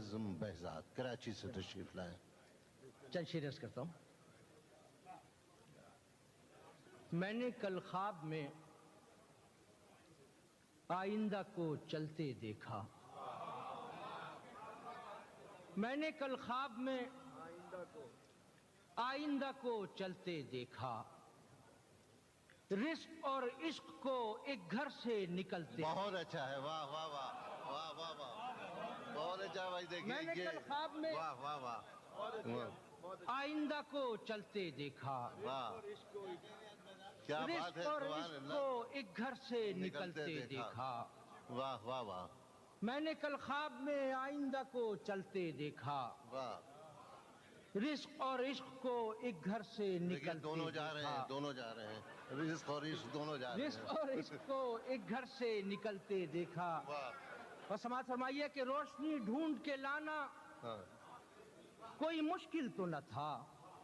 اعظم Behzad Karachi سے تشریف لائے. چند شعر عرض کرتا ہوں. میں نے کل خواب میں آئندہ کو چلتے دیکھا. میں نے کل خواب میں آئندہ کو چلتے دیکھا. رزق اور عشق کو ایک گھر سے نکلتے. بہت اچھا ہے. واہ واہ واہ واہ واہ واہ, بہت اچھا بھائی. دیکھیے میں نے کل خواب میں واہ واہ واہ, آئندہ کو چلتے دیکھا. واہ کیا بات ہے. رزق اور سبحان عشق اللہ. کو ایک گھر سے نکلتے دیکھا. واہ واہ واہ میں نے کل خواب میں آئندہ کو چلتے دیکھا. واہ. رزق اور عشق کو ایک گھر سے نکلتے دونوں جا رہے ہیں, دیکھا. دونوں جا رہے ہیں. رزق اور عشق دونوں جا رہے ہیں. رزق اور عشق کو ایک گھر سے نکلتے دیکھا. واہ. اور سماعت فرمائیے کہ روشنی ڈھونڈ کے لانا ہاں, کوئی مشکل تو نہ تھا.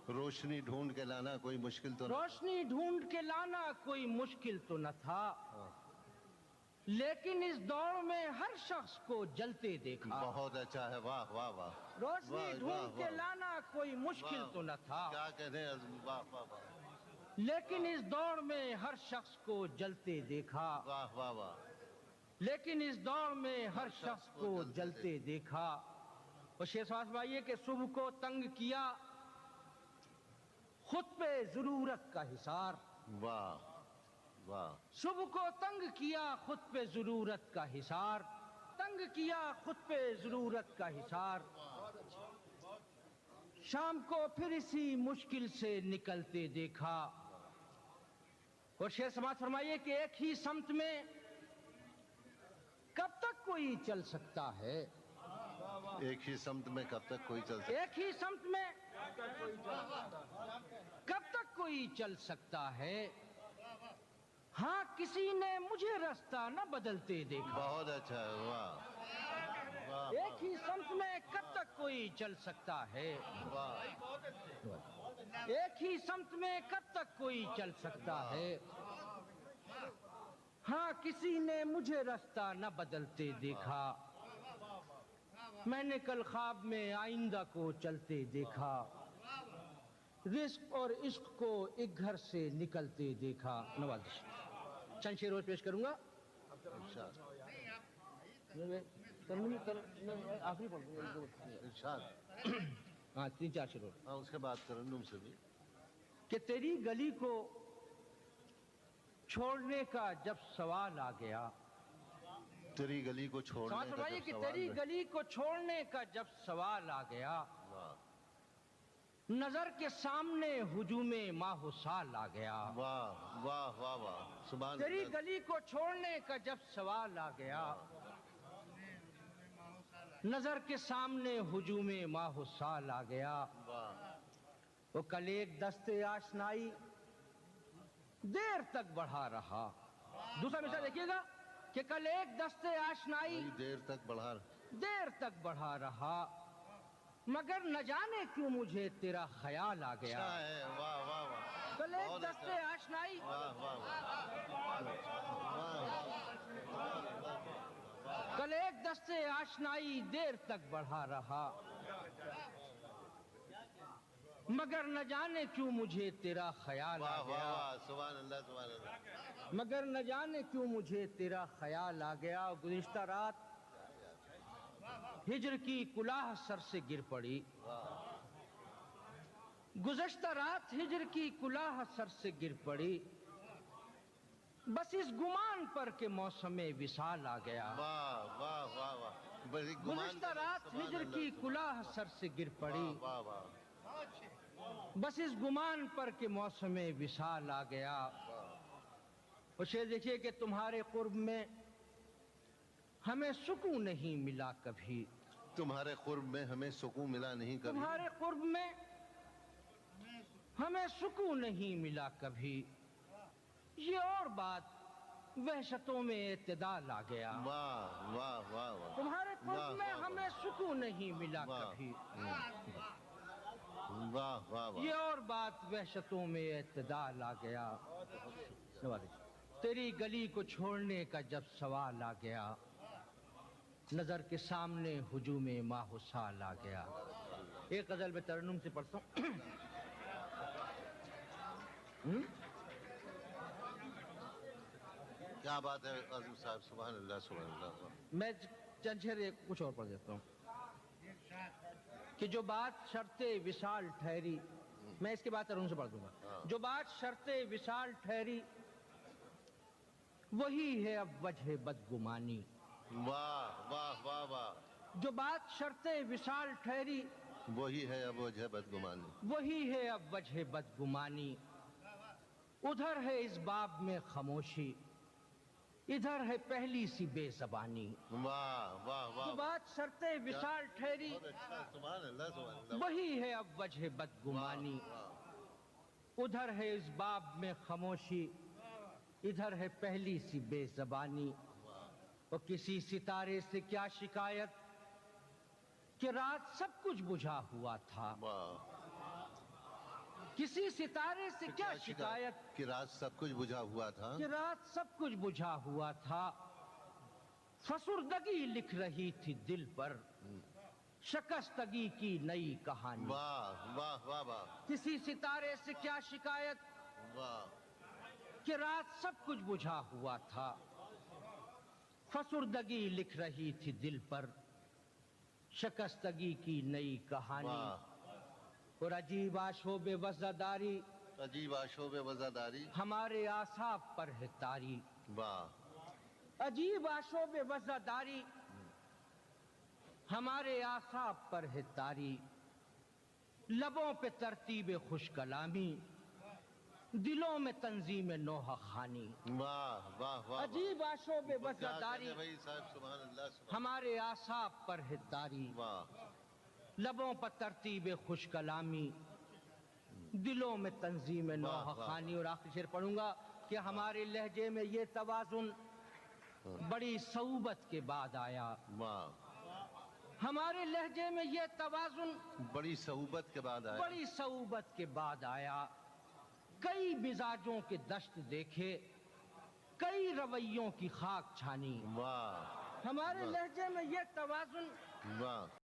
روشنی ڈھونڈ کے لانا کوئی مشکل تو نہیں. روشنی ڈھونڈ کے لانا کوئی مشکل تو نہ تھا. لیکن اس دور میں ہر شخص کو جلتے دیکھا. بہت اچھا ہے. واہ واہ واہ. روشنی ڈھونڈ کے لانا کوئی مشکل تو نہ تھا. کیا کہتے ہیں. واہ واہ واہ. لیکن اس دور میں ہر شخص کو جلتے دیکھا. واہ واہ واہ. لیکن اس دور میں ہر شخص کو جلتے دیکھا. اور شیخ سواس بھائی کہ صبح کو تنگ کیا خود پہ ضرورت کا حصار. واہ واہ. صبح کو تنگ کیا خود پہ ضرورت کا حصار. تنگ کیا خود پہ ضرورت کا حصار. شام کو پھر اسی مشکل سے نکلتے دیکھا. اور شیخ سماعت فرمائیے کہ ایک ہی سمت میں کب تک کوئی چل سکتا ہے. ایک ہی سمت میں کب تک کوئی چل سکتا. ایک ہی سمت میں کب تک کوئی چل سکتا ہے. ہاں کسی نے مجھے راستہ نہ بدلتے دیکھا. بہت اچھا ہے. واہ واہ. ایک ہی سمت میں کب تک کوئی چل سکتا ہے. ایک ہی سمت میں کب تک کوئی چل سکتا ہے. ہاں کسی نے مجھے راستہ نہ بدلتے دیکھا. میں نے کل خواب میں آئندہ کو چلتے دیکھا. رزق اور عشق کو ایک گھر سے نکلتے دیکھا. نوازش چند شعر روز پیش کروں گا. آخری پڑھ ارشاد. ہاں 3-4 شعر. ہاں اس کے بعد ترنم سے بھی. کہ تیری گلی کو چھوڑنے کا جب سوال آ گیا. تیری گلی کو چھوڑنے کا سمجھ جب کہ سوال تیری گلی کو چھوڑنے کا جب سوال آ گیا. نظر کے سامنے ہجوم ماہ و سال آ گیا. واہ واہ واہ واہ. سبحان تیری اللہ. گلی کو چھوڑنے کا جب سوال آ گیا. نظر کے سامنے ہجوم ماہ و سال آ گیا. وہ کل ایک دستے آشنائی دیر تک بڑھا رہا. دوسرا مثال دیکھیے گا کہ کل ایک دستے آشنائی دیر تک بڑھا رہا. مگر نہ جانے کیوں مجھے تیرا خیال آ گیا. واہ واہ واہ. کل ایک دستے آشنائی واہ واہ کل ایک دستے آشنائی دیر تک بڑھا رہا. مگر نہ جانے کیوں مجھے تیرا خیال آ گیا. سبحان اللہ سبحان اللہ. مگر نہ جانے کیوں مجھے تیرا خیال آ گیا. گزشتہ رات ہجر کی کلاہ سر سے گر پڑی. گزشتہ رات ہجر کی کلاہ سر سے گر پڑی. بس اس گمان پر کہ موسم وصال آ گیا. واہ واہ واہ واہ. گزشتہ رات ہجر کی کلاہ سر سے گر پڑی. بس اس گمان پر کہ موسم وصال آ گیا. اسے دیکھیے کہ تمہارے قرب میں ہمیں سکون نہیں ملا کبھی. تمہارے قرب میں ہمیں سکون ملا نہیں کبھی. تمہارے قرب میں ہمیں سکون نہیں ملا کبھی. یہ اور بات وحشتوں میں اعتدال آ گیا. واہ واہ واہ واہ. تمہارے قرب میں ہمیں سکون نہیں ملا کبھی. واہ واہ واہ. یہ اور بات وحشتوں میں اعتدال آ گیا. تیری گلی کو چھوڑنے کا جب سوال آ گیا. نظر کے سامنے ہجوم ماہ و سال آ گیا. ایک غزل میں ترنم سے پڑھتا ہوں. کیا بات ہے عظیم صاحب، سبحان اللہ سبحان اللہ. میں چند شعر کچھ اور پڑھ دیتا ہوں کہ جو بات شرط وصال ٹھہری، میں اس کے بعد ترنم سے پڑھ دوں گا. جو بات شرط وصال ٹھہری وہی ہے اب وجہ بدگمانی. واہ واہ واہ واہ. جو بات شرط وصال ٹھہری وہی ہے اب وجہ بدگمانی. وہی ہے اب وجہ بدگمانی. ادھر ہے اس باب میں خاموشی، ادھر ہے پہلی سی بے زبانی. واہ واہ واہ. جو بات شرط وصال ٹھہری بہت اچھا، سبحان اللہ سبحان اللہ. وہی ہے اب وجہ بدگمانی. ادھر ہے اس باب میں خاموشی، ادھر ہے پہلی سی بے زبانی. اور کسی ستارے سے کیا شکایت کہ رات سب کچھ بجھا ہوا تھا. واہ. کسی ستارے سے کیا شکایت کہ رات سب کچھ بجھا ہوا تھا. کہ رات سب کچھ بجھا ہوا تھا. فسردگی لکھ رہی تھی دل پر شکستگی کی نئی کہانی. واہ واہ واہ واہ. کسی ستارے سے کیا شکایت واہ. کہ رات سب کچھ بجھا ہوا تھا. فسردگی لکھ رہی تھی دل پر شکستگی کی نئی کہانی. واہ. اور عجیب آشوب وزاداری عجیب آشوب وزاداری. ہمارے اعصاب پر ہے طاری. واہ. عجیب آشوب وزاداری ہمارے اعصاب پر ہے طاری. لبوں پہ ترتیب خوش کلامی، دلوں میں تنظیم نوحہ خوانی. واہ واہ واہ. عجیب آشوب وزاداری بھائی صاحب، سبحان اللہ سبحان. ہمارے اعصاب پر ہے طاری. واہ. لبوں پر ترتیب خوش کلامی، دلوں میں تنظیم نوحہ خوانی. اور آخری شعر پڑھوں گا کہ ہمارے لہجے میں یہ توازن بڑی صعوبت کے بعد آیا. واہ. ہمارے لہجے میں یہ توازن بڑی صعوبت کے بعد آیا. بڑی صعوبت کے بعد آیا. کئی مزاجوں کے دشت دیکھے، کئی رویوں کی خاک چھانی. واہ. ہمارے لہجے میں یہ توازن واہ.